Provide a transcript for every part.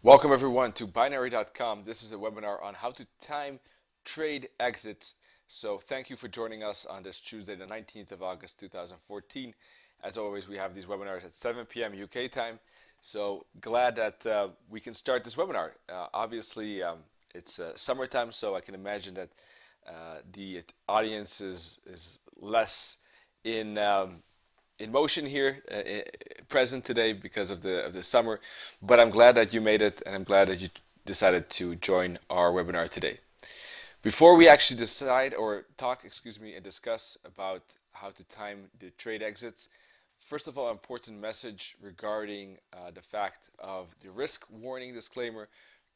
Welcome everyone to Binary.com. This is a webinar on how to time trade exits. So thank you for joining us on this Tuesday, the 19th of August, 2014. As always, we have these webinars at 7 p.m. UK time. So glad that we can start this webinar. Obviously, it's summertime, so I can imagine that the audience is less in motion here, present today because of the summer. But I'm glad that you made it, and I'm glad that you decided to join our webinar today. Before we actually decide or talk, and discuss about how to time the trade exits, first of all, an important message regarding the fact of the risk warning disclaimer.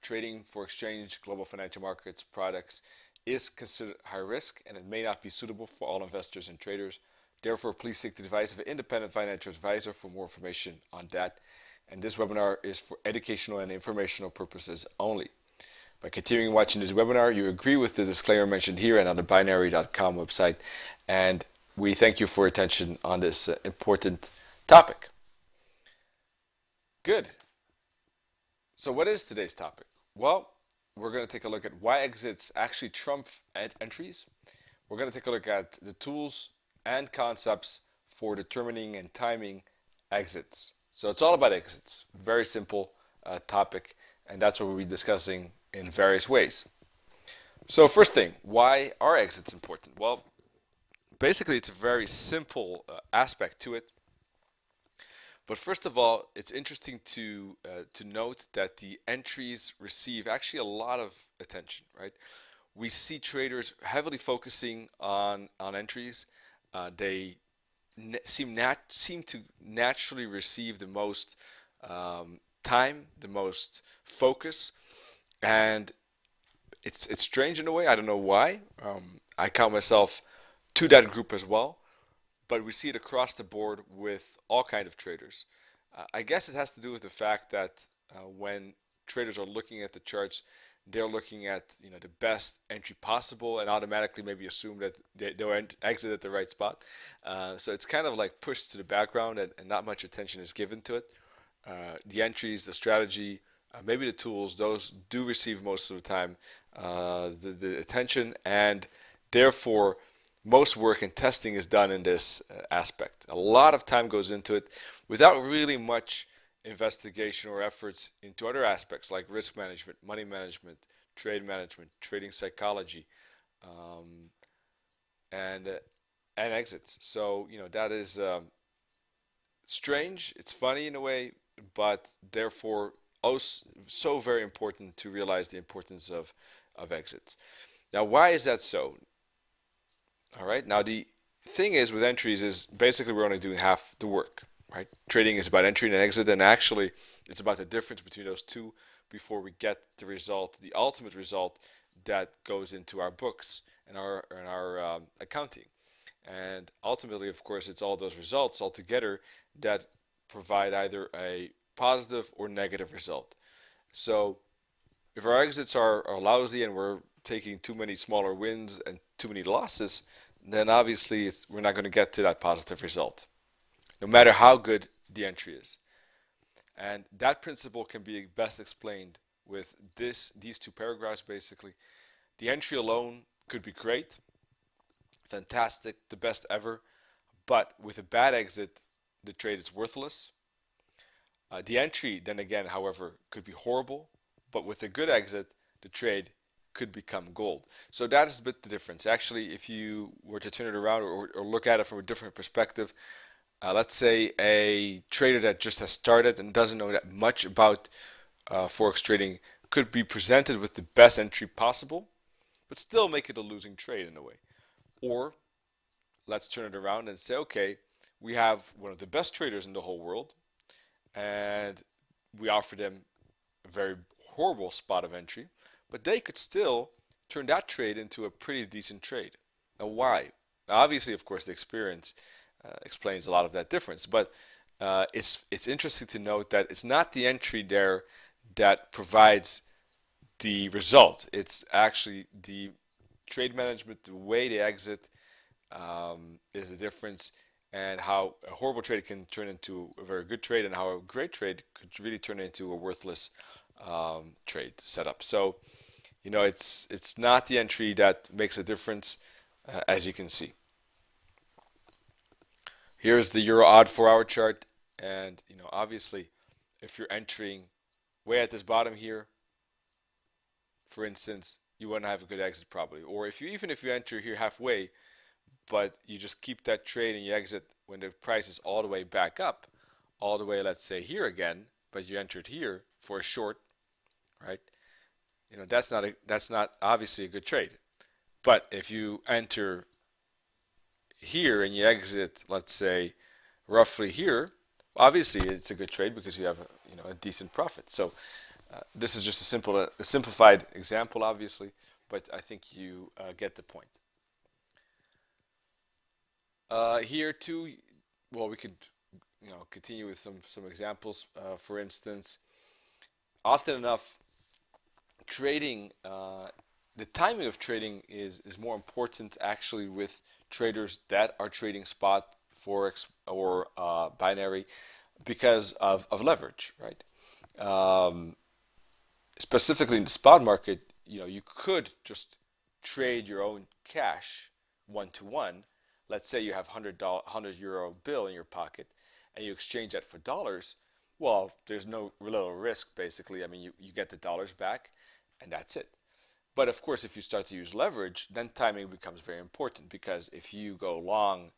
Trading for exchange, global financial markets products is considered high risk, and it may not be suitable for all investors and traders. Therefore, please seek the advice of an independent financial advisor for more information on that. And this webinar is for educational and informational purposes only. By continuing watching this webinar, you agree with the disclaimer mentioned here and on the binary.com website. And we thank you for your attention on this important topic. Good. So what is today's topic? Well, we're going to take a look at why exits actually trump entries. We're going to take a look at the tools and concepts for determining and timing exits. So it's all about exits. Very simple topic, and that's what we'll be discussing in various ways. So first thing, why are exits important? Well, basically it's a very simple aspect to it. But first of all, it's interesting to note that the entries receive actually a lot of attention, right? We see traders heavily focusing on entries. They seem to naturally receive the most time, the most focus, and it's strange in a way. I don't know why. I count myself to that group as well, but we see it across the board with all kind of traders. I guess it has to do with the fact that when traders are looking at the charts, they're looking at the best entry possible and automatically maybe assume that they'll exit at the right spot. So it's kind of like pushed to the background, and not much attention is given to it. The entries, the strategy, maybe the tools, those do receive most of the time the attention, and therefore most work and testing is done in this aspect. A lot of time goes into it without really much investigation or efforts into other aspects like risk management, money management, trade management, trading psychology, um, and exits. So that is strange. It's funny in a way, but therefore also so very important to realize the importance of exits. Now, why is that so? All right. Now the thing is with entries is basically we're only doing half the work. Right? Trading is about entry and exit, and actually it's about the difference between those two before we get the result, the ultimate result that goes into our books and our accounting. And ultimately, of course, it's all those results all together that provide either a positive or negative result. So if our exits are lousy and we're taking too many smaller wins and too many losses, then obviously we're not going to get to that positive result, no matter how good the entry is. And that principle can be best explained with these two paragraphs basically. The entry alone could be great, fantastic, the best ever, but with a bad exit, the trade is worthless. The entry, then again, however, could be horrible, but with a good exit, the trade could become gold. So that is a bit the difference. Actually, if you were to turn it around or look at it from a different perspective, let's say a trader that just has started and doesn't know that much about forex trading could be presented with the best entry possible, but still make it a losing trade in a way. Or let's turn it around and say, okay, we have one of the best traders in the whole world, and we offer them a very horrible spot of entry, but they could still turn that trade into a pretty decent trade. Now, why? Now, obviously, of course, the experience explains a lot of that difference. But it's interesting to note that it's not the entry there that provides the result. It's actually the trade management, the way they exit is the difference, and how a horrible trade can turn into a very good trade, and how a great trade could really turn into a worthless trade setup. So, you know, it's not the entry that makes a difference, as you can see. Here's the Euro odd 4-hour chart, and you know, obviously, if you're entering way at this bottom here, for instance, you want to have a good exit probably. Or if you even if you enter here halfway, but you just keep that trade and you exit when the price is all the way back up, all the way, let's say here again, but you entered here for a short, right? You know, that's not obviously a good trade. But if you enter here and you exit, let's say, roughly here, obviously it's a good trade because you have a decent profit. So this is just a simplified example, obviously, but I think you get the point. Here too, well, we could continue with some examples. For instance, often enough, trading the timing of trading is more important actually with traders that are trading spot forex or binary because of leverage, right? Um, Specifically in the spot market, you could just trade your own cash one to one. Let's say you have €100 bill in your pocket and you exchange that for dollars. Well, there's no little risk basically. I mean, you get the dollars back and that's it. But of course, if you start to use leverage, then timing becomes very important because if you go long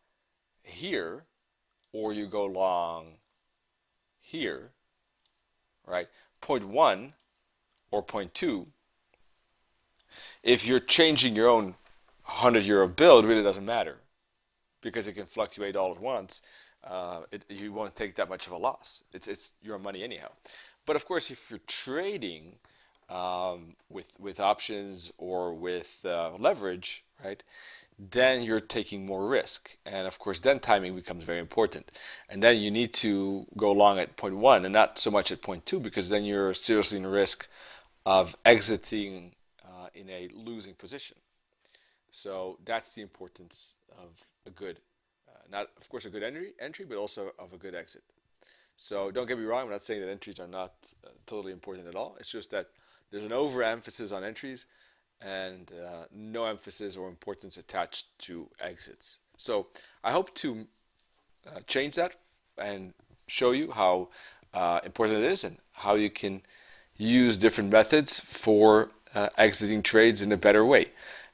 here or you go long here, right? Point one or point two, if you're changing your own €100 bill, it really doesn't matter because it can fluctuate all at once. You won't take that much of a loss. It's your money anyhow. But of course, if you're trading with options or with leverage, right, then you're taking more risk. And of course, then timing becomes very important. And then you need to go long at point one and not so much at point two because then you're seriously in risk of exiting in a losing position. So that's the importance of a good, not of course a good entry, but also of a good exit. So don't get me wrong, I'm not saying that entries are not totally important at all. It's just that there's an overemphasis on entries and no emphasis or importance attached to exits. So I hope to change that and show you how important it is and how you can use different methods for exiting trades in a better way.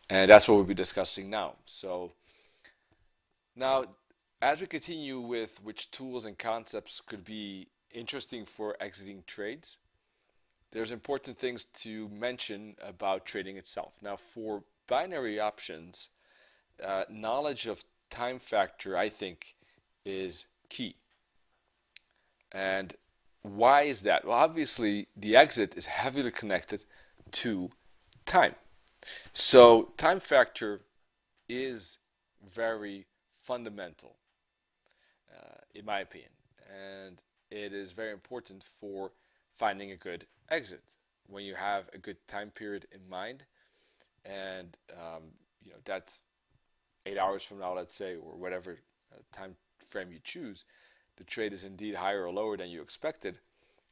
And that's what we'll be discussing now. So now, as we continue with which tools and concepts could be interesting for exiting trades, there's important things to mention about trading itself. Now, for binary options, knowledge of time factor, I think, is key. And why is that? Well, obviously, the exit is heavily connected to time. So, time factor is very fundamental, in my opinion, and it is very important for finding a good exit when you have a good time period in mind, and that's 8 hours from now, let's say, or whatever time frame you choose, the trade is indeed higher or lower than you expected.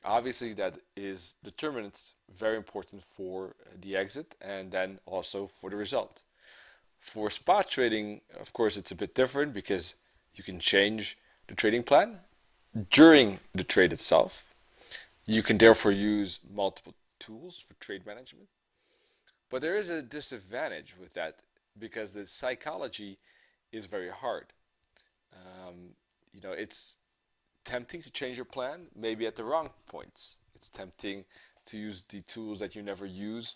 Obviously, that is determinant, very important for the exit and then also for the result. For spot trading, of course, it's a bit different because you can change the trading plan during the trade itself. You can therefore use multiple tools for trade management. But there is a disadvantage with that because the psychology is very hard. It's tempting to change your plan, maybe at the wrong points. It's tempting to use the tools that you never use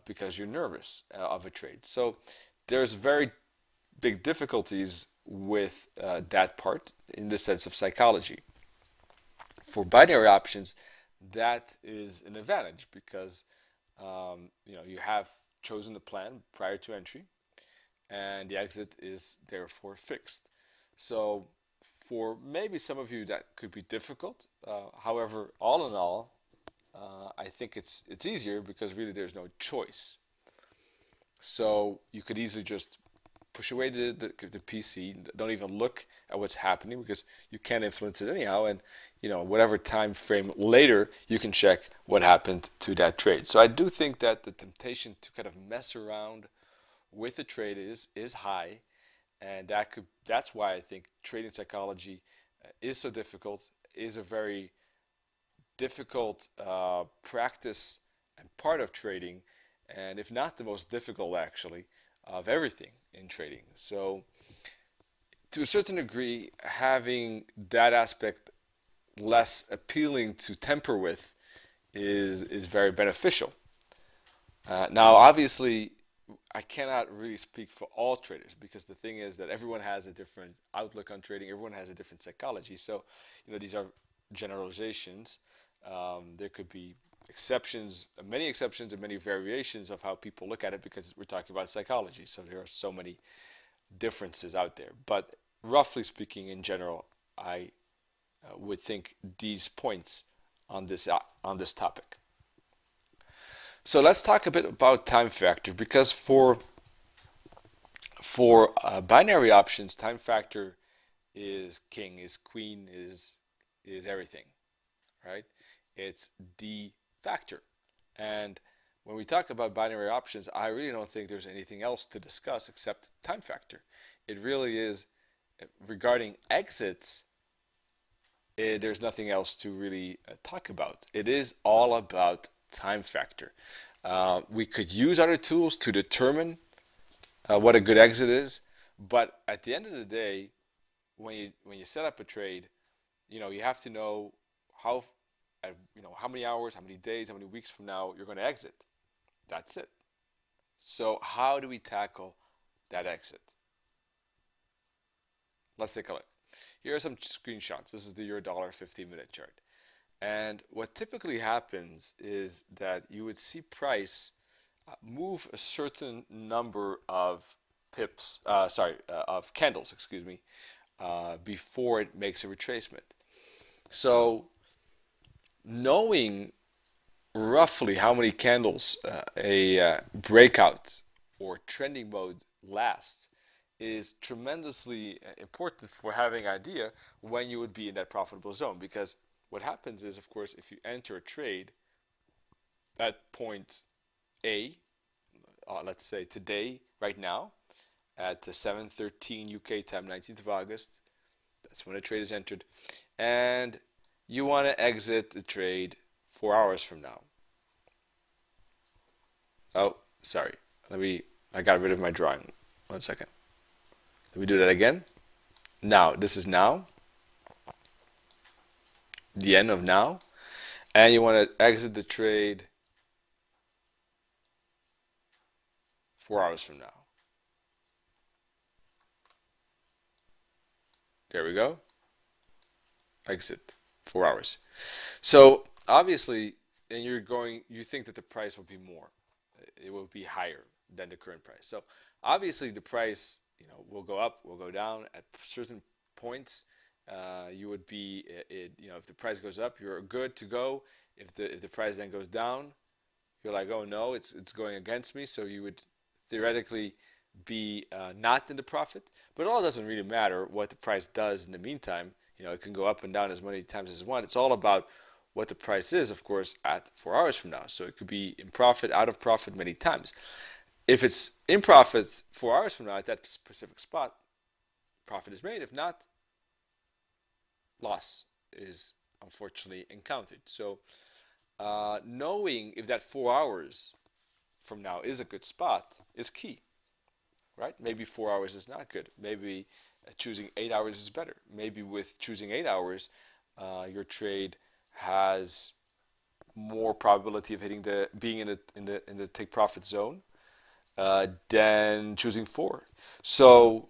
because you're nervous of a trade. So there's very big difficulties with that part in the sense of psychology. For binary options, that is an advantage because you have chosen the plan prior to entry, and the exit is therefore fixed. So for maybe some of you that could be difficult. However, all in all, I think it's easier because really there's no choice. So you could easily just push away the PC. Don't even look at what's happening because you can't influence it anyhow. And whatever time frame later, you can check what happened to that trade. So I do think that the temptation to kind of mess around with the trade is high, and that's why I think trading psychology is so difficult. Is a very difficult practice and part of trading, and if not the most difficult actually of everything in trading. So to a certain degree, having that aspect less appealing to temper with is very beneficial. Now, obviously, I cannot really speak for all traders because the thing is that everyone has a different outlook on trading. Everyone has a different psychology. So, these are generalizations. There could be exceptions, many exceptions, and many variations of how people look at it because we're talking about psychology. So there are so many differences out there. But roughly speaking, in general, I would think these points on this topic. So let's talk a bit about time factor because for binary options, time factor is king, is queen, is everything, right? It's the factor. And when we talk about binary options, I really don't think there's anything else to discuss except time factor. It really is regarding exits. There's nothing else to really talk about. It is all about time factor. We could use other tools to determine what a good exit is, but at the end of the day, when you set up a trade, you have to know how many hours, how many days, how many weeks from now you're going to exit. That's it. So how do we tackle that exit? Let's take a look. Here are some screenshots. This is the Eurodollar 15-minute chart. And what typically happens is that you would see price move a certain number of of candles, before it makes a retracement. So knowing roughly how many candles a breakout or trending mode lasts is tremendously important for having an idea when you would be in that profitable zone. Because what happens is, of course, if you enter a trade at point A, let's say today, right now, at 7:13 UK time, 19th of August, that's when a trade is entered, and you want to exit the trade 4 hours from now. Oh, sorry. I got rid of my drawing. 1 second. Let me do that again. Now, this is now. The end of now. And you want to exit the trade 4 hours from now. There we go. Exit 4 hours. So obviously, and you think that the price will be more. It will be higher than the current price. So obviously the price, will go up, will go down at certain points. You would be, if the price goes up, you're good to go. If the price then goes down, you're like, oh no, it's going against me. So you would theoretically be not in the profit. But it all doesn't really matter what the price does in the meantime. It can go up and down as many times as you want. It's all about what the price is, of course, at 4 hours from now. So it could be in profit, out of profit many times. If it's in profit 4 hours from now at that specific spot, profit is made. If not, loss is unfortunately encountered. So knowing if that 4 hours from now is a good spot is key, right? Maybe 4 hours is not good. Maybe choosing 8 hours is better. Maybe with choosing 8 hours, your trade has more probability of being in the take profit zone than choosing 4. So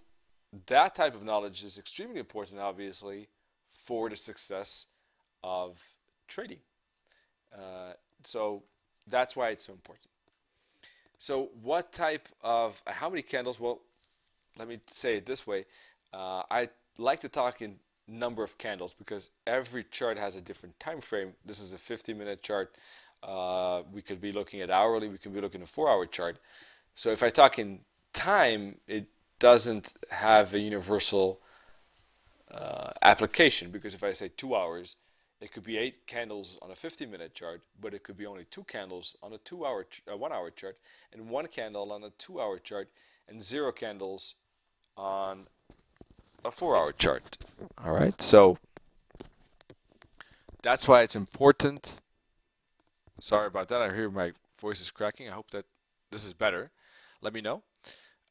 that type of knowledge is extremely important, obviously, for the success of trading. So that's why it's so important. So what type of, how many candles? Well, let me say it this way. I like to talk in number of candles because every chart has a different time frame. This is a 50-minute chart. We could be looking at hourly. We could be looking at a 4-hour chart. So if I talk in time, it doesn't have a universal application, because if I say 2 hours, it could be 8 candles on a 50-minute chart, but it could be only 2 candles on a 1 hour chart, and 1 candle on a 2 hour chart, and 0 candles on a 4 hour chart. All right, so that's why it's important. Sorry about that. I hear my voice is cracking. I hope that this is better. Let me know.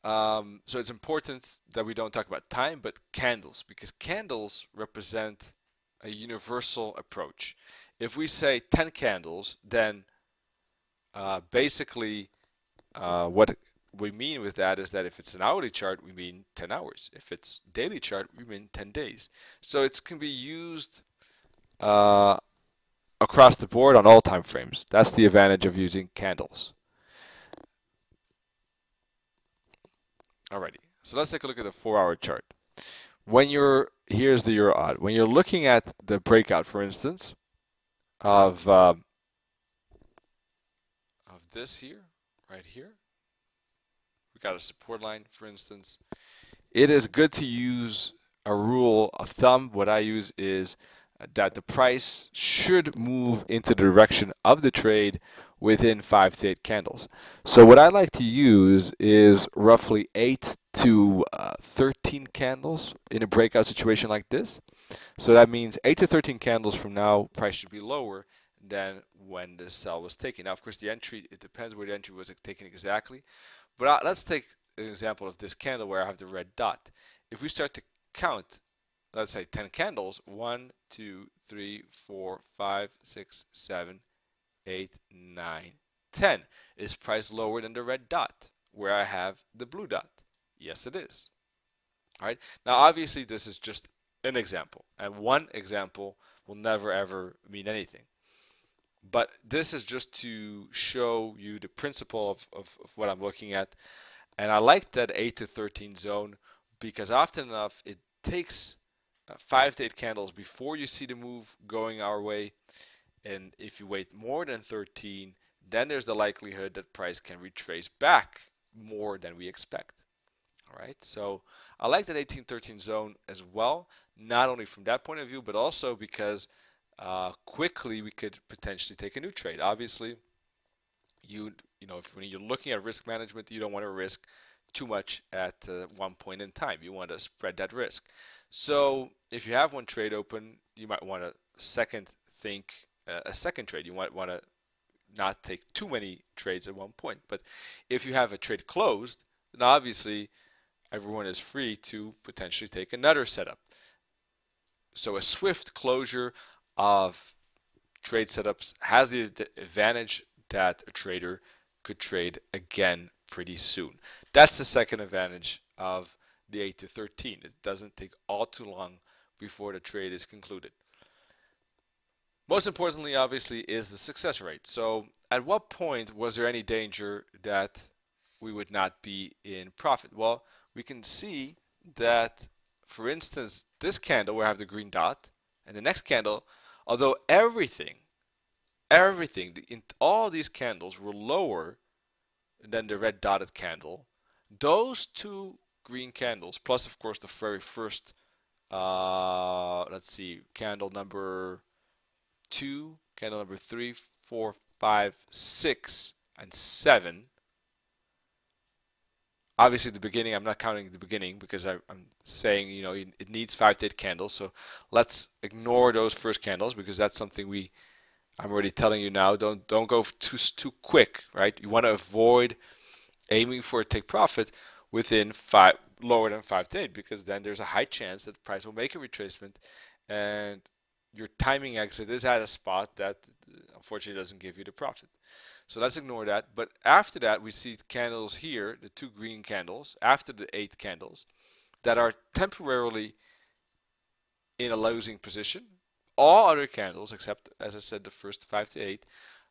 So it's important that we don't talk about time, but candles, because candles represent a universal approach. If we say 10 candles, then basically what we mean with that is that if it's an hourly chart, we mean 10 hours. If it's daily chart, we mean 10 days. So it can be used across the board on all time frames. That's the advantage of using candles. Alrighty, so let's take a look at the 4 hour chart. Here's the Euro odd. When you're looking at the breakout, for instance, of this here, right here, we got a support line, for instance. It is good to use a rule of thumb. What I use is that the price should move into the direction of the trade within 5 to 8 candles. So what I like to use is roughly 8 to 13 candles in a breakout situation like this. So that means 8 to 13 candles from now, price should be lower than when the sell was taken. Now, of course, the entry, it depends where the entry was taken exactly. But let's take an example of this candle where I have the red dot. If we start to count, let's say 10 candles, 1, 2, 3, 4, 5, 6, 7, 8, 9, 10. Is price lower than the red dot where I have the blue dot? Yes, it is. All right. Now, obviously, this is just an example, and one example will never ever mean anything. But this is just to show you the principle of what I'm looking at. And I like that 8 to 13 zone because often enough it takes 5 to 8 candles before you see the move going our way. And if you wait more than 13, then there's the likelihood that price can retrace back more than we expect. All right, so I like that 18-13 zone as well, not only from that point of view, but also because quickly we could potentially take a new trade. Obviously, you know, when you're looking at risk management, you don't want to risk too much at one point in time. You want to spread that risk. So if you have one trade open, you might want to think a second trade. You might want to not take too many trades at one point. But if you have a trade closed, then obviously everyone is free to potentially take another setup. So a swift closure of trade setups has the advantage that a trader could trade again pretty soon. That's the second advantage of the 8 to 13. It doesn't take all too long before the trade is concluded. Most importantly, obviously, is the success rate. So at what point was there any danger that we would not be in profit? Well, we can see that, for instance, this candle where I have the green dot, and the next candle, although everything in all these candles were lower than the red dotted candle, those two green candles, plus of course the very first, let's see, candle number 2, candle number 3, 4, 5, 6, and 7. Obviously the beginning, I'm not counting the beginning because I'm saying, you know, it needs 5 to 8 candles. So let's ignore those first candles because that's something I'm already telling you now. Don't go too quick, right? You want to avoid aiming for a take profit within lower than 5 to 8 because then there's a high chance that the price will make a retracement and your timing exit is at a spot that unfortunately doesn't give you the profit. So let's ignore that. But after that, we see candles here, the 2 green candles, after the 8 candles, that are temporarily in a losing position. All other candles, except, as I said, the first 5 to 8,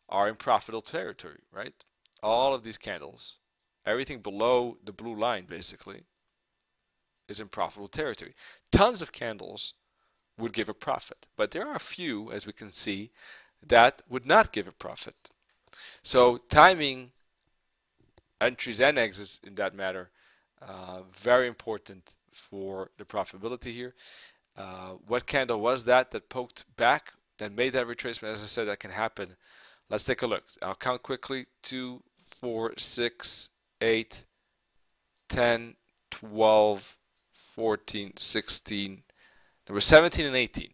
are in profitable territory, right? All of these candles, everything below the blue line, basically, is in profitable territory. Tons of candles would give a profit, but there are a few, as we can see, that would not give a profit. So timing entries and exits in that matter Very important for the profitability here. What candle was that poked back, that made that retracement? As I said, that can happen. Let's take a look. I'll count quickly. 2, 4, 6, 8, 10, 12, 14, 16, number 17 and 18.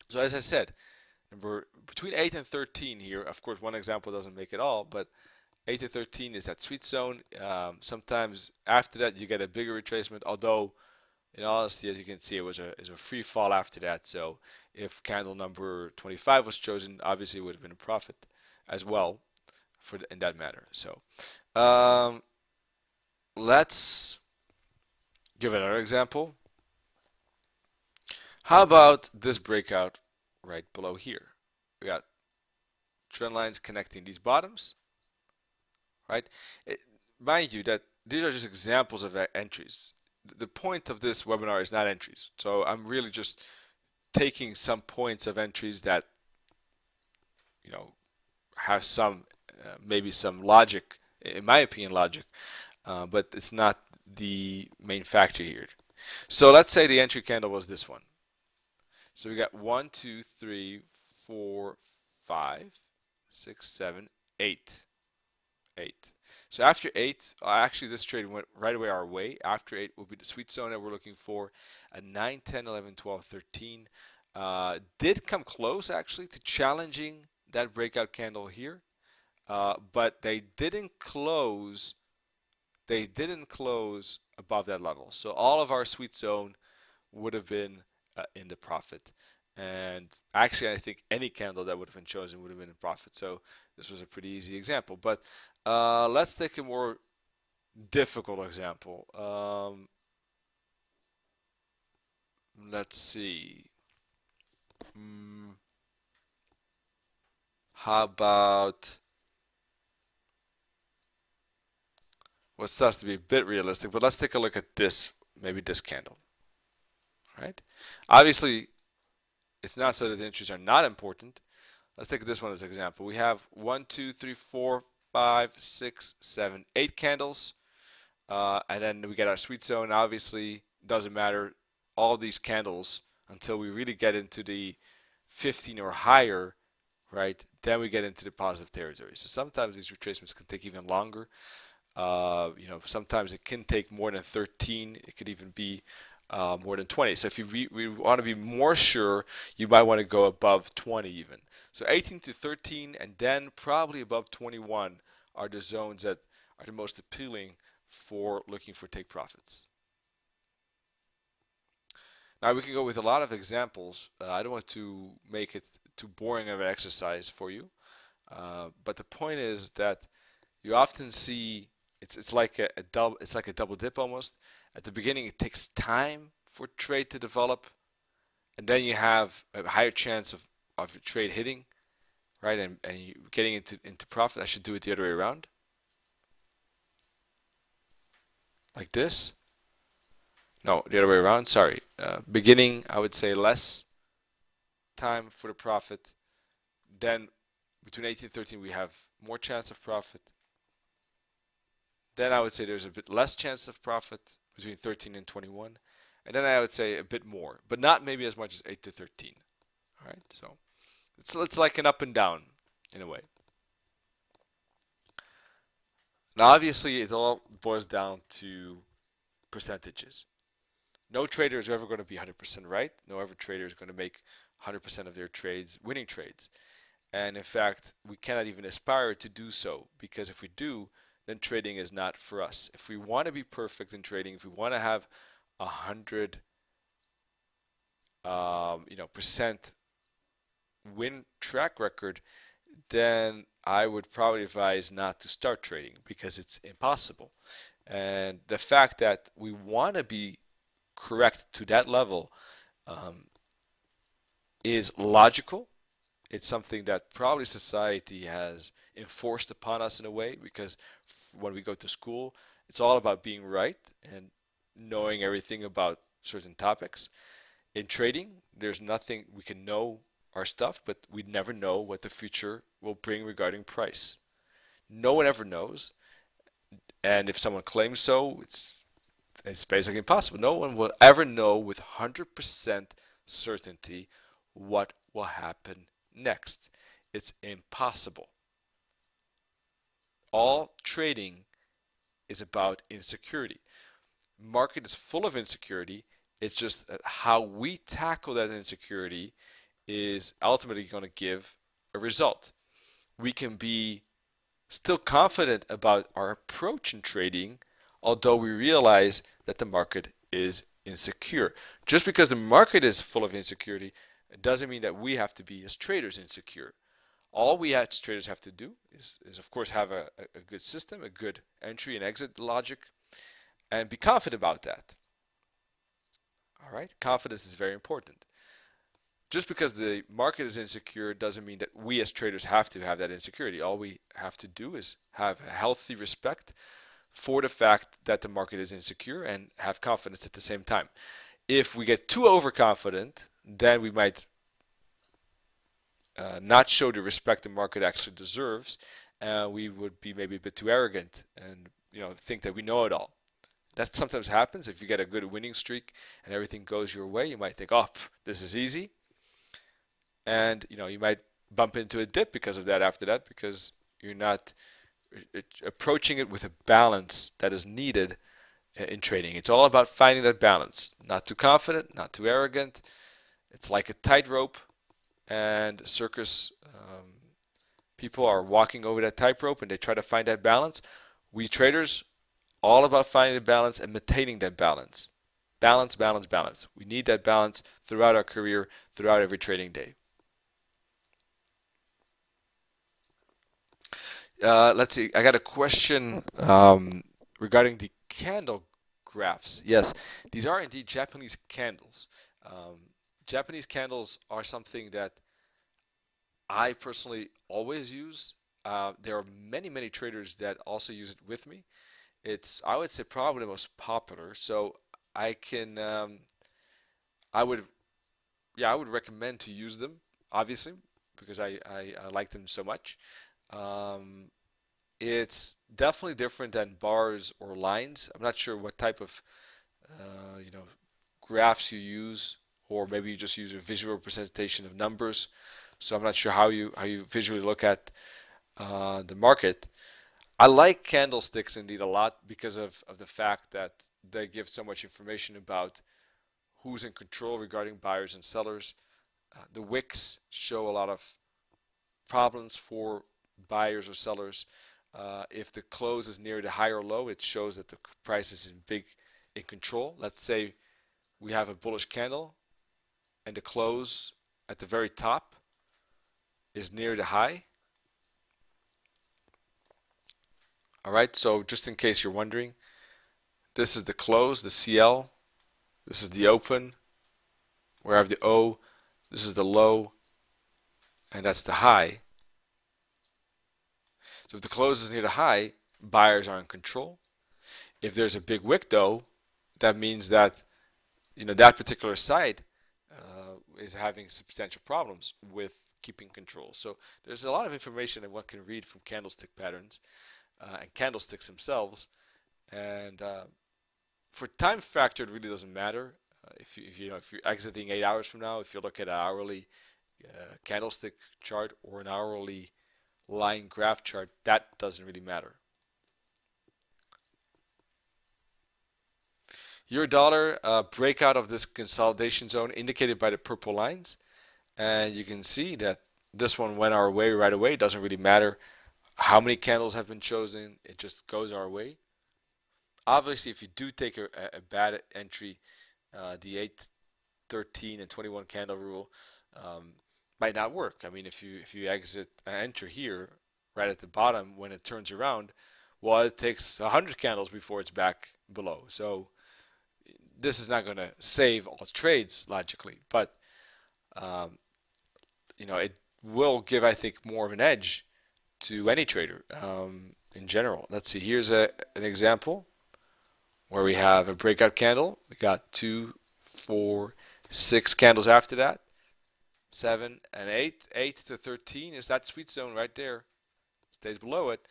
So as I said, between 8 and 13 here, of course one example doesn't make it all, but 8 to 13 is that sweet zone. Sometimes after that you get a bigger retracement, although in all honesty, as you can see, it was a free fall after that. So if candle number 25 was chosen, obviously it would have been a profit as well in that matter. So let's give another example. How about this breakout right below here? We got trend lines connecting these bottoms, right? Mind you that these are just examples of entries. The point of this webinar is not entries. So I'm really just taking some points of entries that, you know, have some, maybe some logic, in my opinion, logic, but it's not the main factor here. So let's say the entry candle was this one. So we got 1, 2, 3, 4, 5, 6, 7, 8. 8. So after 8, actually this trade went right away our way. After 8 will be the sweet zone that we're looking for. A 9, 10, 11, 12, 13. Did come close actually to challenging that breakout candle here. But they didn't close. They didn't close above that level. So all of our sweet zone would have been in the profit. And actually, I think any candle that would have been chosen would have been in profit. So this was a pretty easy example. But let's take a more difficult example. Let's see. How about, well, it starts to be a bit realistic, but let's take a look at this, maybe this candle. Right? Obviously, it's not so that the entries are not important. Let's take this one as an example. We have 1, 2, 3, 4, 5, 6, 7, 8 candles. And then we get our sweet zone. Obviously, doesn't matter all these candles until we really get into the 15 or higher, right? Then we get into the positive territory. So sometimes these retracements can take even longer. You know, sometimes it can take more than 13. It could even be more than 20. So if we want to be more sure, you might want to go above 20 even. So 18 to 13 and then probably above 21 are the zones that are the most appealing for looking for take profits. Now we can go with a lot of examples. I don't want to make it too boring of an exercise for you, but the point is that you often see it's like a double dip almost. At the beginning, it takes time for trade to develop, and then you have a higher chance of your trade hitting, right, and you getting into profit. I should do it the other way around, like this. No, the other way around. Sorry. Beginning, I would say less time for the profit. Then between 18 and 13, we have more chance of profit. Then I would say there's a bit less chance of profit between 13 and 21. And then I would say a bit more, but not maybe as much as 8 to 13. All right, so it's like an up and down in a way. Now, obviously, it all boils down to percentages. No trader is ever going to be 100% right. No ever trader is going to make 100% of their trades winning trades. And in fact, we cannot even aspire to do so, because if we do, then trading is not for us. If we want to be perfect in trading, if we want to have 100 percent win track record, then I would probably advise not to start trading, because it's impossible. And the fact that we want to be correct to that level is logical. It's something that probably society has enforced upon us in a way, because when we go to school, it's all about being right and knowing everything about certain topics. In trading, there's nothing, we can know our stuff, but we never know what the future will bring regarding price. No one ever knows. And if someone claims so, it's basically impossible. No one will ever know with 100% certainty what will happen next. It's impossible. All trading is about insecurity. Market is full of insecurity. It's just how we tackle that insecurity is ultimately going to give a result. We can be still confident about our approach in trading, although we realize that the market is insecure. Just because the market is full of insecurity, it doesn't mean that we have to be as traders insecure. All we as traders have to do is of course have a good system, a good entry and exit logic, and be confident about that. All right, confidence is very important. Just because the market is insecure doesn't mean that we as traders have to have that insecurity. All we have to do is have a healthy respect for the fact that the market is insecure and have confidence at the same time. If we get too overconfident, then we might not show the respect the market actually deserves. We would be maybe a bit too arrogant and think that we know it all. That sometimes happens. If you get a good winning streak and everything goes your way, you might think, oh, this is easy. And you might bump into a dip because of that after that, because you're not approaching it with a balance that is needed in trading. It's all about finding that balance. Not too confident, not too arrogant. It's like a tightrope, and circus people are walking over that tightrope and they try to find that balance. We traders, all about finding the balance and maintaining that balance. Balance, balance, balance. We need that balance throughout our career, throughout every trading day. Let's see. I got a question regarding the candle graphs. Yes, these are indeed Japanese candles. Japanese candles are something that I personally always use. There are many, many traders that also use it with me. It's, I would say, probably the most popular. So I can, I would, yeah, I would recommend to use them, obviously, because I like them so much. Um, it's definitely different than bars or lines. I'm not sure what type of you know graphs you use, or maybe you just use a visual representation of numbers. So I'm not sure how you visually look at the market. I like candlesticks indeed a lot because of the fact that they give so much information about who's in control regarding buyers and sellers. The wicks show a lot of problems for buyers or sellers. If the close is near the high or low, it shows that the price is in control. Let's say we have a bullish candle and the close at the very top is near the high. All right, so just in case you're wondering, this is the close, the CL. This is the open, where I have the O. This is the low, and that's the high. So if the close is near the high, buyers are in control. If there's a big wick though, that means that that particular side is having substantial problems with keeping control. So there's a lot of information that one can read from candlestick patterns and candlesticks themselves. And for time factor, it really doesn't matter. If you're exiting 8 hours from now, if you look at an hourly candlestick chart or an hourly line graph chart, that doesn't really matter. Euro dollar breakout of this consolidation zone indicated by the purple lines, and you can see that this one went our way right away. It doesn't really matter how many candles have been chosen, it just goes our way. Obviously, if you do take a bad entry, the 8, 13, and 21 candle rule might not work. I mean, if you exit enter here right at the bottom when it turns around, well, it takes 100 candles before it's back below. So this is not going to save all trades logically, but it will give, I think, more of an edge to any trader in general. Let's see. Here's an example where we have a breakout candle. We got 2, 4, 6 candles after that. 7 and 8. 8 to 13 is that sweet zone right there. Stays below it.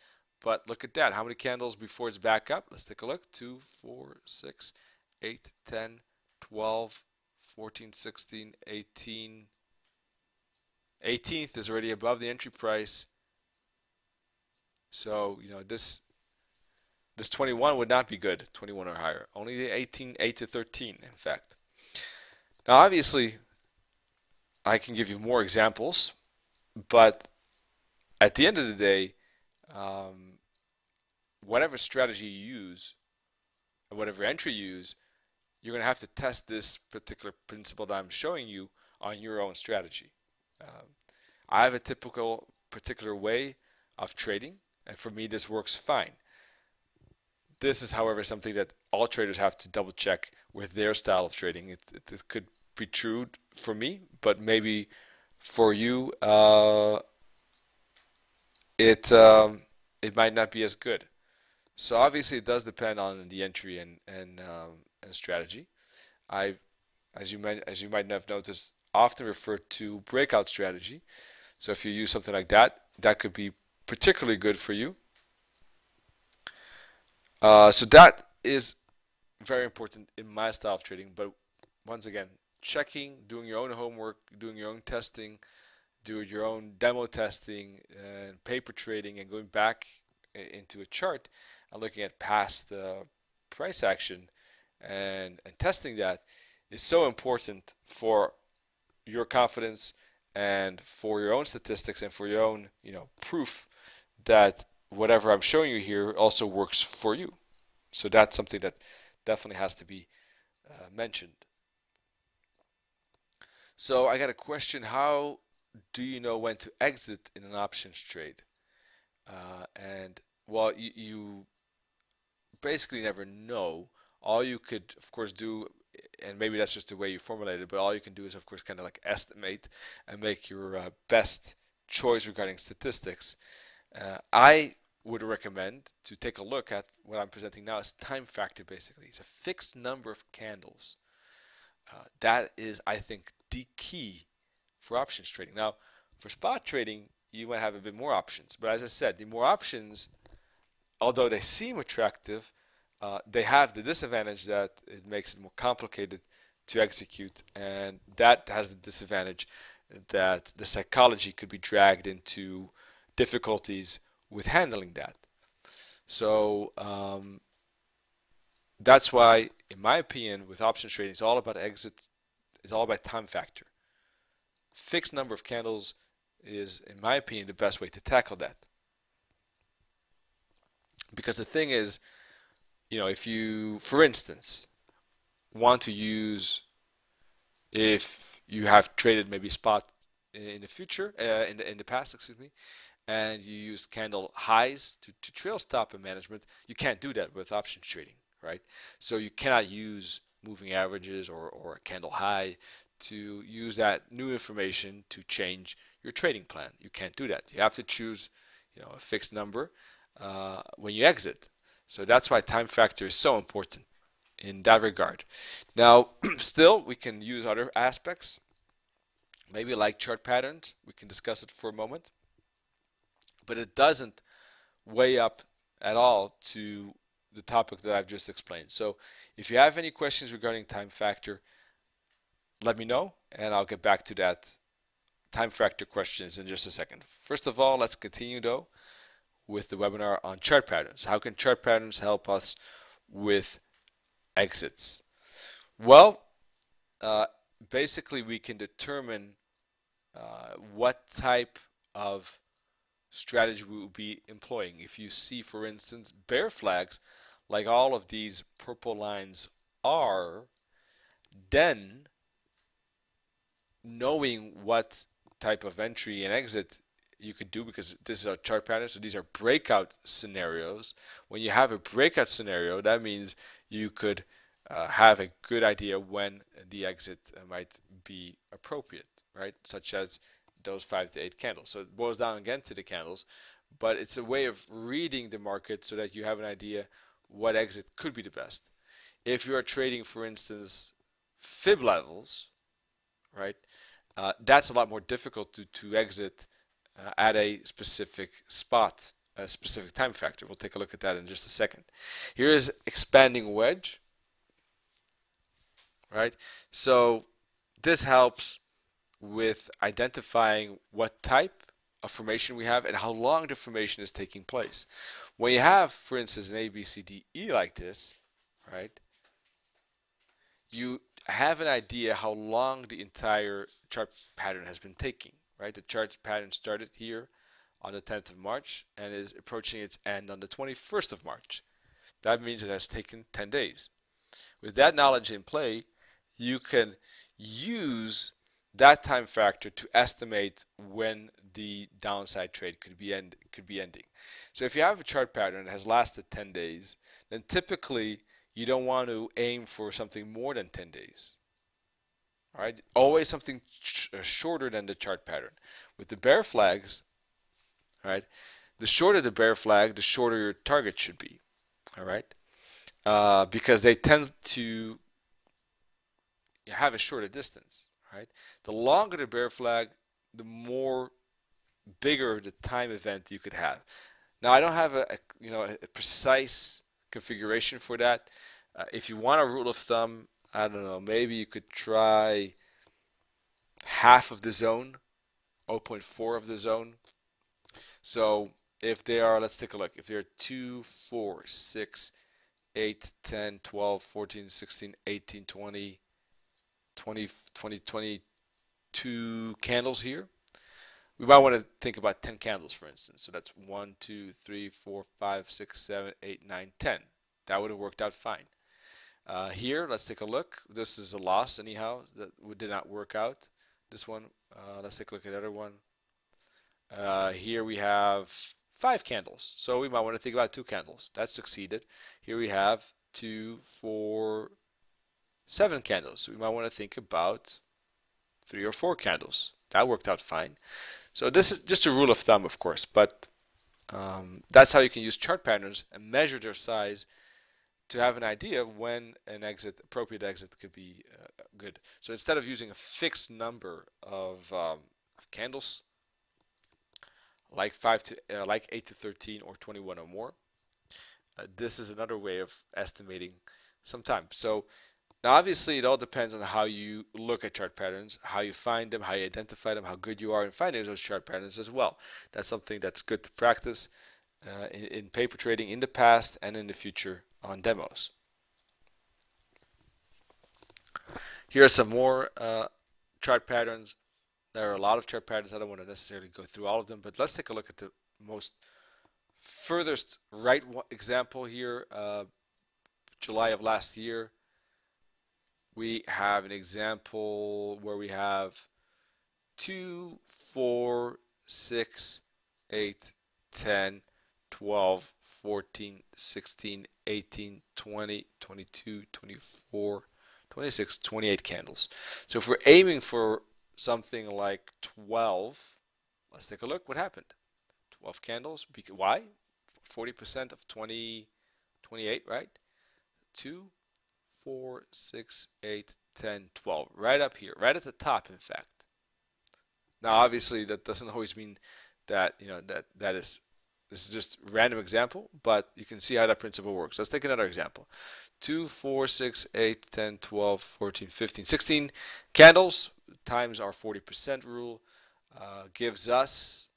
But look at that. How many candles before it's back up? Let's take a look. 2, 4, 6, 8, 10, 12, 14, 16, 18. 18th is already above the entry price. So, this 21 would not be good, 21 or higher. Only the 18, 8 to 13, in fact. Now, obviously, I can give you more examples, but at the end of the day, whatever strategy you use, or whatever entry you use, you're going to have to test this particular principle that I'm showing you on your own strategy. I have a typical particular way of trading, and for me this works fine. This is, however, something that all traders have to double check with their style of trading. It could be true for me, but maybe for you it might not be as good. So obviously it does depend on the entry and strategy. As you might have noticed, often refer to breakout strategy. So if you use something like that, that could be particularly good for you. So that is very important in my style of trading. But once again, checking, doing your own homework, doing your own testing, doing your own demo testing and paper trading, and going back into a chart and looking at past price action and testing that is so important for your confidence and for your own statistics and for your own proof that whatever I'm showing you here also works for you. So that's something that definitely has to be mentioned. So I got a question: how do you know when to exit in an options trade? And well, you basically never know. All you could, of course, do, and maybe that's just the way you formulate it, but all you can do is, of course, kind of like estimate and make your best choice regarding statistics. I would recommend to take a look at what I'm presenting now as time factor. Basically, it's a fixed number of candles. That is, I think, the key for options trading. Now, for spot trading, you might have a bit more options, but as I said, the more options, although they seem attractive, they have the disadvantage that it makes it more complicated to execute, and that has the disadvantage that the psychology could be dragged into difficulties with handling that. So that's why, in my opinion, with options trading, it's all about exit. It's all about time factor. Fixed number of candles is, in my opinion, the best way to tackle that. Because the thing is, if you, for instance, want to use, if you have traded maybe spot in the future, in the past, excuse me, and you use candle highs to trail stop in management, you can't do that with options trading, right? So you cannot use moving averages or a candle high to use that new information to change your trading plan. You can't do that. You have to choose, a fixed number when you exit. So that's why time factor is so important in that regard. Now, still, we can use other aspects, maybe like chart patterns. We can discuss it for a moment, but it doesn't weigh up at all to the topic that I've just explained. So if you have any questions regarding time factor, let me know, and I'll get back to that time factor questions in just a second. First of all, let's continue though with the webinar on chart patterns. How can chart patterns help us with exits? Well, basically we can determine what type of strategy we will be employing. If you see, for instance, bear flags, like all of these purple lines are, then knowing what type of entry and exit you could do, because this is a chart pattern, so these are breakout scenarios. When you have a breakout scenario, that means you could have a good idea when the exit might be appropriate, right? Such as those 5 to 8 candles. So it boils down again to the candles, but it's a way of reading the market so that you have an idea what exit could be the best. If you are trading, for instance, fib levels, right, that's a lot more difficult to exit at a specific spot a specific time factor. We'll take a look at that in just a second. Here is expanding wedge, right? So this helps with identifying what type of formation we have and how long the formation is taking place. When you have, for instance, an A, B, C, D, E like this, right, you have an idea how long the entire chart pattern has been taking, right? The chart pattern started here on the 10th of March and is approaching its end on the 21st of March. That means it has taken 10 days. With that knowledge in play, you can use that time factor to estimate when the downside trade could be ending. So if you have a chart pattern that has lasted 10 days, then typically you don't want to aim for something more than 10 days. All right? Always something shorter than the chart pattern. With the bear flags, all right, the shorter the bear flag, the shorter your target should be. All right? Because they tend to have a shorter distance. Right? The longer the bear flag, the more bigger the time event you could have. Now I don't have a precise configuration for that. If you want a rule of thumb, I don't know, maybe you could try half of the zone, 0.4 of the zone. So if they are, let's take a look. If they are 2, 4, 6, 8, 10, 12, 14, 16, 18, 20, 22 candles here, we might want to think about 10 candles, for instance. So that's 1, 2, 3, 4, 5, 6, 7, 8, 9, 10. That would have worked out fine. Here, let's take a look. This is a loss anyhow. That did not work out. This one, let's take a look at the other one. Here we have 5 candles. So we might want to think about 2 candles. That succeeded. Here we have 2, 4, 7 candles. So we might want to think about 3 or 4 candles. That worked out fine. So this is just a rule of thumb, of course, but that's how you can use chart patterns and measure their size to have an idea when an appropriate exit could be good. So instead of using a fixed number of candles, like 8 to 13 or 21 or more, this is another way of estimating some time. So now obviously it all depends on how you look at chart patterns, how you find them, how you identify them, how good you are in finding those chart patterns as well. That's something that's good to practice in paper trading in the past and in the future on demos. Here are some more chart patterns. There are a lot of chart patterns. I don't want to necessarily go through all of them, but let's take a look at the most furthest right example here. July of last year. We have an example where we have 2, 4, 6, 8, 10, 12, 14, 16, 18, 20, 22, 24, 26, 28 candles. So if we're aiming for something like 12, let's take a look what happened. 12 candles. Why? 40% of 28, right? 2, 4, 6, 8, 10, 12. Right up here, right at the top, in fact. Now, obviously, that doesn't always mean that this is just a random example, but you can see how that principle works. Let's take another example. 2, 4, 6, 8, 10, 12, 14, 15, 16 candles times our 40% rule gives us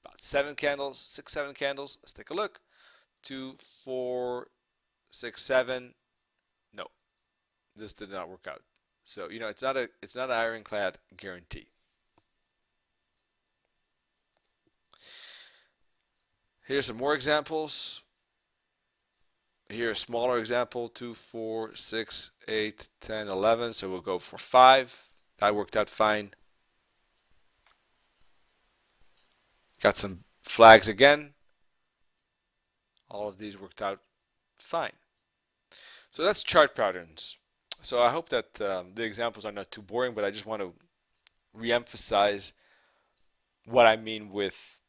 about 7 candles, 6, 7 candles. Let's take a look. 2, 4, 6, 7. No, this did not work out. So it's not an ironclad guarantee. Here's some more examples. Here a smaller example, 2, 4, 6, 8, 10, 11. So we'll go for 5. That worked out fine. Got some flags again. All of these worked out fine. So that's chart patterns. So I hope that the examples are not too boring, but I just want to re-emphasize what I mean with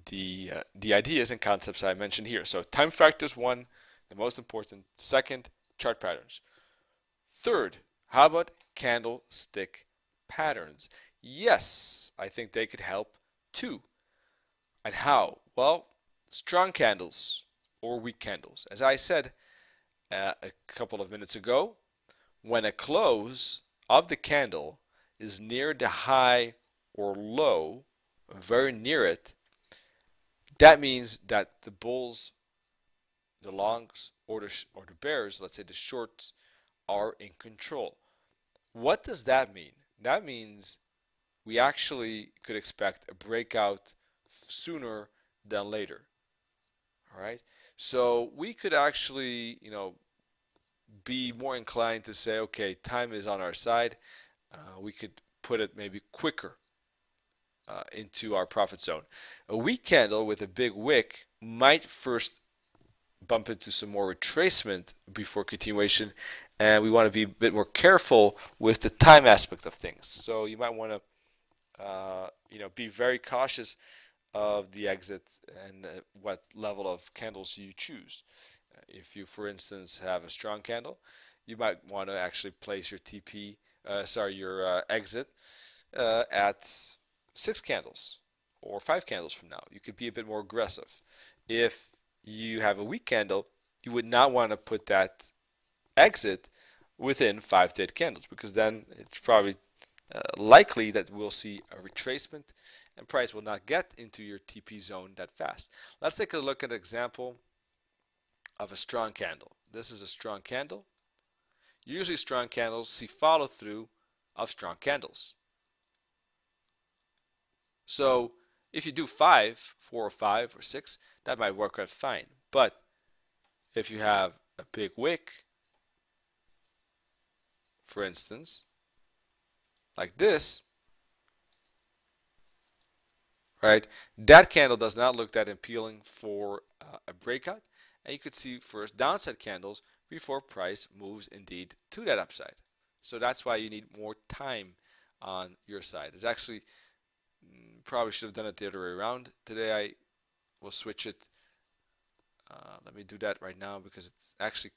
the ideas and concepts I mentioned here. So time factors, 1, the most important. 2nd, chart patterns. 3rd, how about candlestick patterns? Yes, I think they could help too. And how? Well, strong candles or weak candles. As I said a couple of minutes ago, when a close of the candle is near the high or low, very near it, that means that the bulls, the longs, or the bears, let's say the shorts, are in control. What does that mean? That means we actually could expect a breakout sooner than later. All right. So we could actually, be more inclined to say, okay, time is on our side. We could put it maybe quicker into our profit zone. A weak candle with a big wick might first bump into some more retracement before continuation, and we want to be a bit more careful with the time aspect of things. So you might want to be very cautious of the exit and what level of candles you choose. If you, for instance, have a strong candle, you might want to actually place your your exit at 6 candles or 5 candles from now. You could be a bit more aggressive. If you have a weak candle, you would not want to put that exit within 5 to 8 candles, because then it's probably likely that we'll see a retracement and price will not get into your TP zone that fast. Let's take a look at an example of a strong candle. This is a strong candle. Usually strong candles see follow through of strong candles. So if you do 4 or 5 or 6, that might work out fine. But if you have a big wick, for instance, like this, right, that candle does not look that appealing for a breakout, and you could see first downside candles before price moves indeed to that upside. So that's why you need more time on your side. It's actually probably should have done it the other way around. Today I will switch it. Let me do that right now because it's actually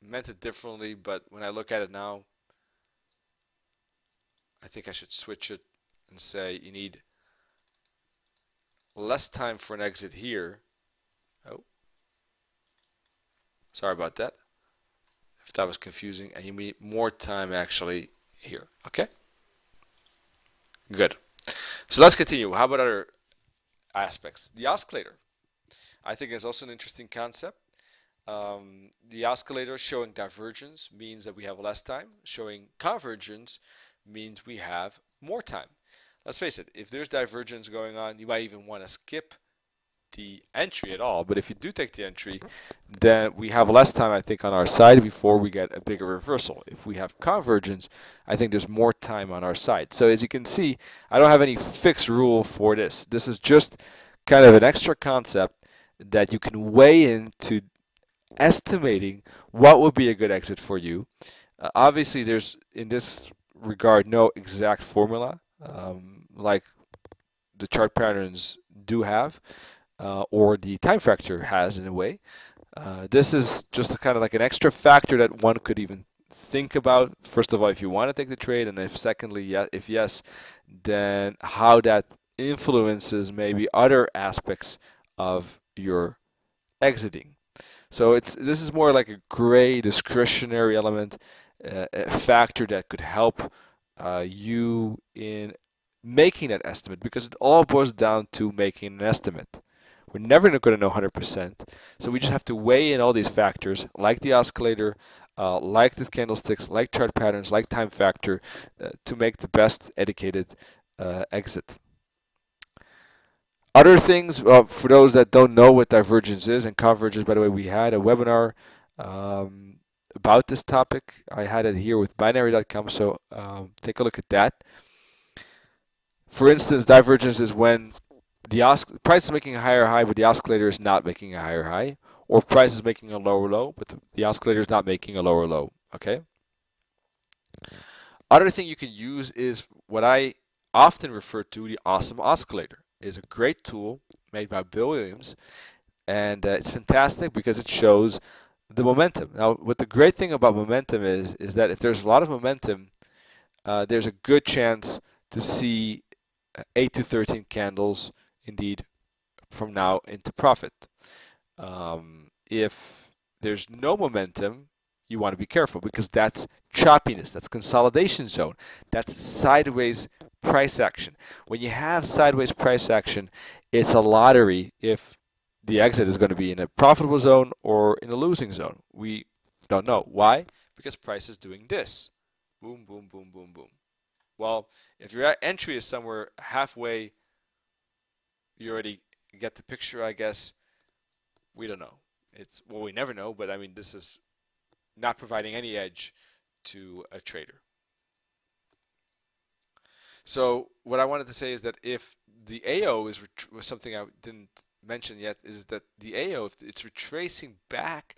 meant it differently, but when I look at it now, I think I should switch it and say you need less time for an exit here. Oh, sorry about that. If that was confusing, and you need more time actually here. Okay? Good. So let's continue. How about other aspects? The oscillator, I think, is also an interesting concept. The oscillator showing divergence means that we have less time. Showing convergence means we have more time. Let's face it, if there's divergence going on, you might even want to skip the entry at all. But if you do take the entry, then we have less time, I think, on our side before we get a bigger reversal. If we have convergence, I think there's more time on our side. So as you can see, I don't have any fixed rule for this. This is just kind of an extra concept that you can weigh into estimating what would be a good exit for you. Obviously, there's, in this regard, no exact formula like the chart patterns do have, or the time factor has in a way. This is just kind of like an extra factor that one could even think about. First of all, if you want to take the trade, and if secondly, if yes, then how that influences maybe other aspects of your exiting. So this is more like a gray discretionary element, a factor that could help you in making that estimate, because it all boils down to making an estimate. We're never going to know 100%, so we just have to weigh in all these factors, like the oscillator, like the candlesticks, like chart patterns, like time factor, to make the best educated exit. Other things, for those that don't know what divergence is and convergence, by the way, we had a webinar about this topic. I had it here with binary.com, so take a look at that. For instance, divergence is when the price is making a higher high, but the oscillator is not making a higher high, or price is making a lower low, but the oscillator is not making a lower low. Okay. Other thing you can use is what I often refer to, the Awesome Oscillator. It is a great tool made by Bill Williams, and it's fantastic because it shows the momentum. Now, what the great thing about momentum is that if there's a lot of momentum, there's a good chance to see 8 to 13 candles indeed from now into profit. If there's no momentum, you want to be careful because that's choppiness, that's consolidation zone, that's sideways price action. When you have sideways price action, it's a lottery if the exit is going to be in a profitable zone or in a losing zone. We don't know. Why? Because price is doing this. Boom, boom, boom, boom, boom. Well, if your entry is somewhere halfway, you already get the picture, I guess. We don't know. Well, we never know, but I mean, this is not providing any edge to a trader. So what I wanted to say is that if the AO was something I didn't mention yet, is that the AO, if it's retracing back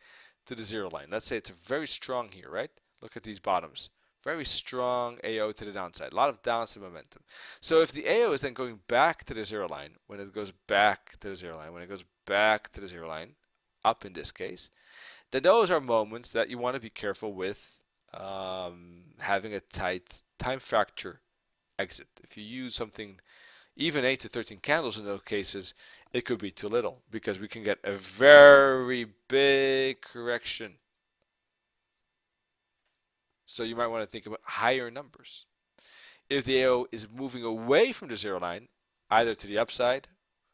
to the zero line, let's say it's very strong here, right? Look at these bottoms. Very strong AO to the downside. A lot of downside momentum. So if the AO is then going back to the zero line, when it goes back to the zero line, when it goes back to the zero line, up in this case, then those are moments that you want to be careful with having a tight time factor exit. If you use something, even 8 to 13 candles in those cases, it could be too little because we can get a very big correction. So you might want to think about higher numbers. If the AO is moving away from the zero line, either to the upside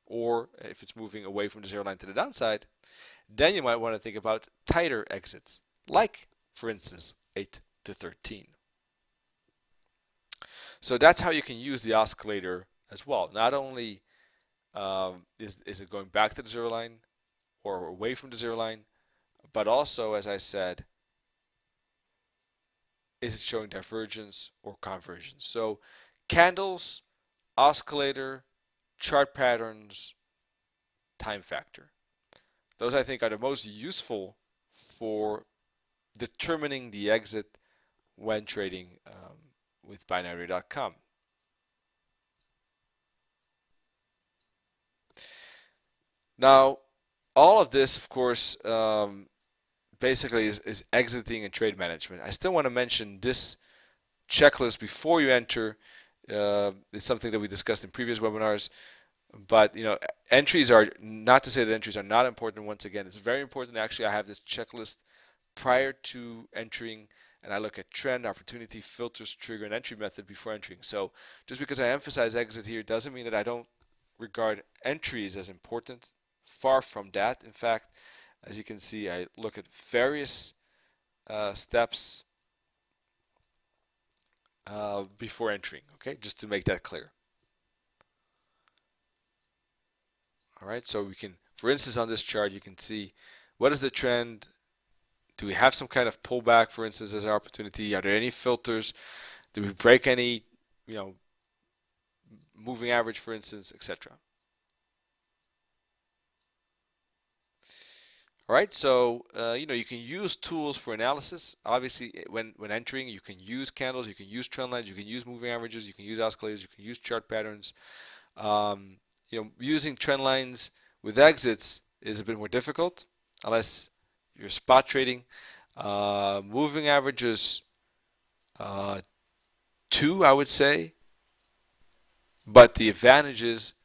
or if it's moving away from the zero line to the downside, then you might want to think about tighter exits, like, for instance, 8 to 13. So that's how you can use the oscillator as well. Not only is it going back to the zero line or away from the zero line, but also, as I said, is it showing divergence or convergence? So candles, oscillator, chart patterns, time factor. Those I think are the most useful for determining the exit when trading with Binary.com. Now, all of this, of course, basically is exiting and trade management. I still want to mention this checklist before you enter. It's something that we discussed in previous webinars. But entries are not to say that entries are not important. Once again, it's very important. Actually, I have this checklist prior to entering, and I look at trend, opportunity, filters, trigger, and entry method before entering. So just because I emphasize exit here doesn't mean that I don't regard entries as important. Far from that. In fact, as you can see, I look at various steps before entering. Okay, just to make that clear. All right, so we can, for instance, on this chart, you can see what is the trend. Do we have some kind of pullback, for instance, as an opportunity? Are there any filters? Do we break any, moving average, for instance, etc. All right, so you can use tools for analysis. Obviously, when entering, you can use candles, you can use trend lines, you can use moving averages, you can use oscillators, you can use chart patterns. Using trend lines with exits is a bit more difficult unless you're spot trading. Moving averages, 2, I would say. But the advantage is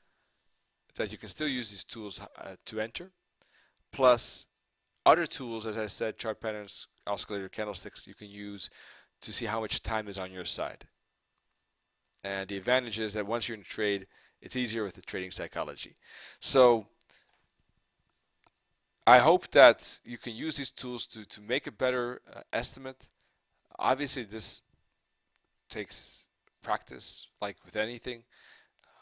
that you can still use these tools to enter. Plus, other tools, as I said, chart patterns, oscillator, candlesticks, you can use to see how much time is on your side. And the advantage is that once you're in a trade, it's easier with the trading psychology. So I hope that you can use these tools to make a better estimate. Obviously, this takes practice, like with anything.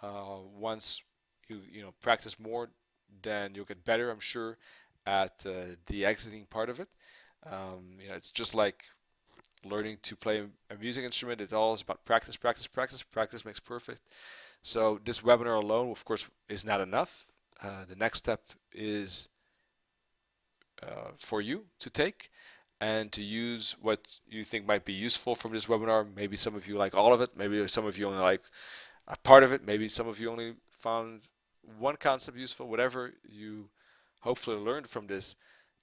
Once you practice more, then you'll get better, I'm sure, at the exiting part of it. It's just like learning to play a music instrument. It's all about practice, practice, practice. Practice makes perfect. So this webinar alone, of course, is not enough. The next step is for you to take and to use what you think might be useful from this webinar. Maybe some of you like all of it. Maybe some of you only like a part of it. Maybe some of you only found one concept useful. Whatever you hopefully learned from this,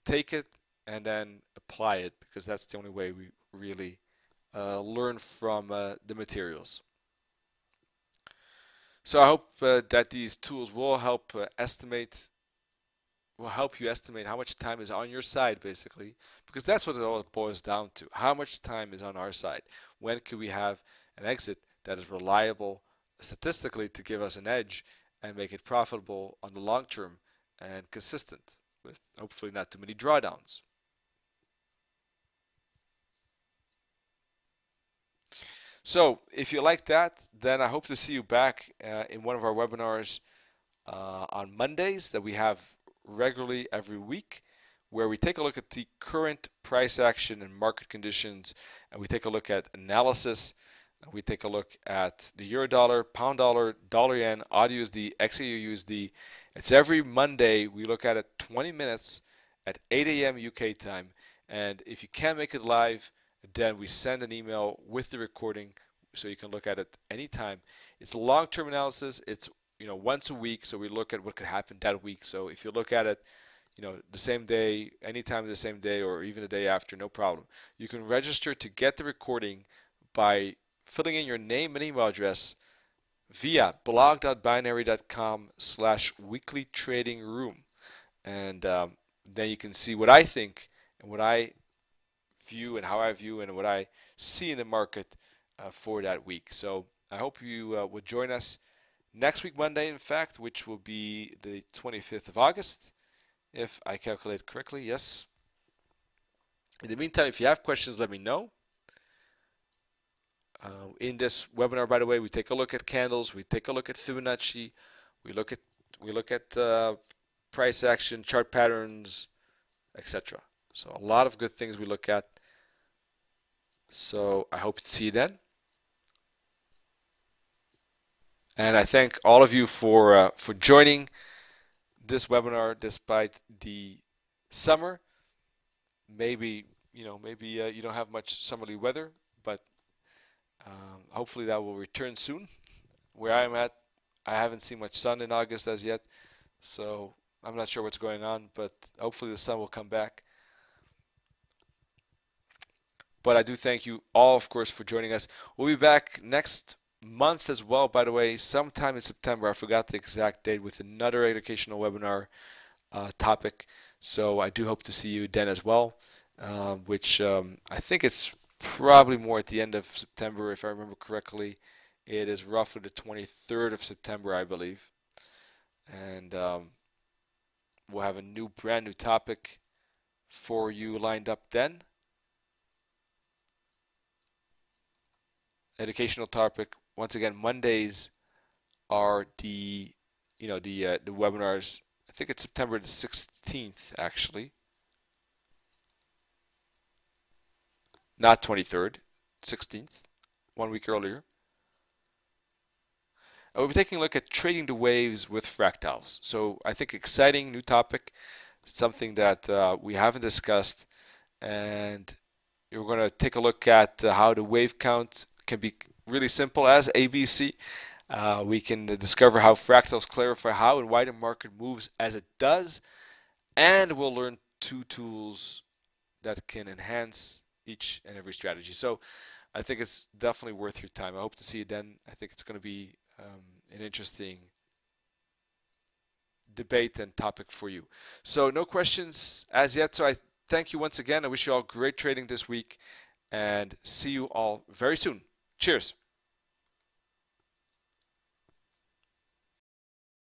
take it and then apply it, because that's the only way we really learn from the materials. So I hope that these tools will help you estimate how much time is on your side, basically, because that's what it all boils down to. How much time is on our side? When could we have an exit that is reliable statistically to give us an edge and make it profitable on the long term and consistent with hopefully not too many drawdowns? So if you like that, then I hope to see you back in one of our webinars on Mondays that we have regularly every week, where we take a look at the current price action and market conditions, and we take a look at analysis. And we take a look at the euro dollar, pound dollar, dollar yen, AUD USD, XAU USD. It's every Monday. We look at it 20 minutes at 8 a.m. UK time. And if you can't make it live, then we send an email with the recording so you can look at it anytime. It's a long-term analysis. It's once a week, so we look at what could happen that week. So if you look at it, the same day, anytime the same day, or even the day after, no problem. You can register to get the recording by filling in your name and email address via blog.binary.com/weeklytradingroom, and then you can see what I think and what I view and how I view and what I see in the market for that week. So I hope you will join us next week, Monday, in fact, which will be the 25th of August, if I calculate correctly. Yes. In the meantime, if you have questions, let me know. In this webinar, by the way, we take a look at candles, we take a look at Fibonacci, we look at price action, chart patterns, etc. So a lot of good things we look at. So I hope to see you then. And I thank all of you for joining this webinar despite the summer. Maybe you don't have much summerly weather, but hopefully that will return soon. Where I'm at, I haven't seen much sun in August as yet, so I'm not sure what's going on, but hopefully the sun will come back. But I do thank you all, of course, for joining us. We'll be back next month as well, by the way, sometime in September. I forgot the exact date, with another educational webinar topic. So I do hope to see you then as well, which I think it's probably more at the end of September, if I remember correctly. It is roughly the 23rd of September, I believe. And we'll have a brand new topic for you lined up then. Educational topic. Once again, Mondays are the webinars. I think it's September the 16th, actually. Not 23rd, 16th, 1 week earlier. And we'll be taking a look at trading the waves with fractals. So I think exciting new topic, something that we haven't discussed, and we're going to take a look at how the wave count can be really simple as ABC. We can discover how fractals clarify how and why the market moves as it does, and we'll learn 2 tools that can enhance each and every strategy. So I think it's definitely worth your time. I hope to see you then. I think it's going to be an interesting debate and topic for you. So no questions as yet. So I thank you once again. I wish you all great trading this week, and see you all very soon. Cheers.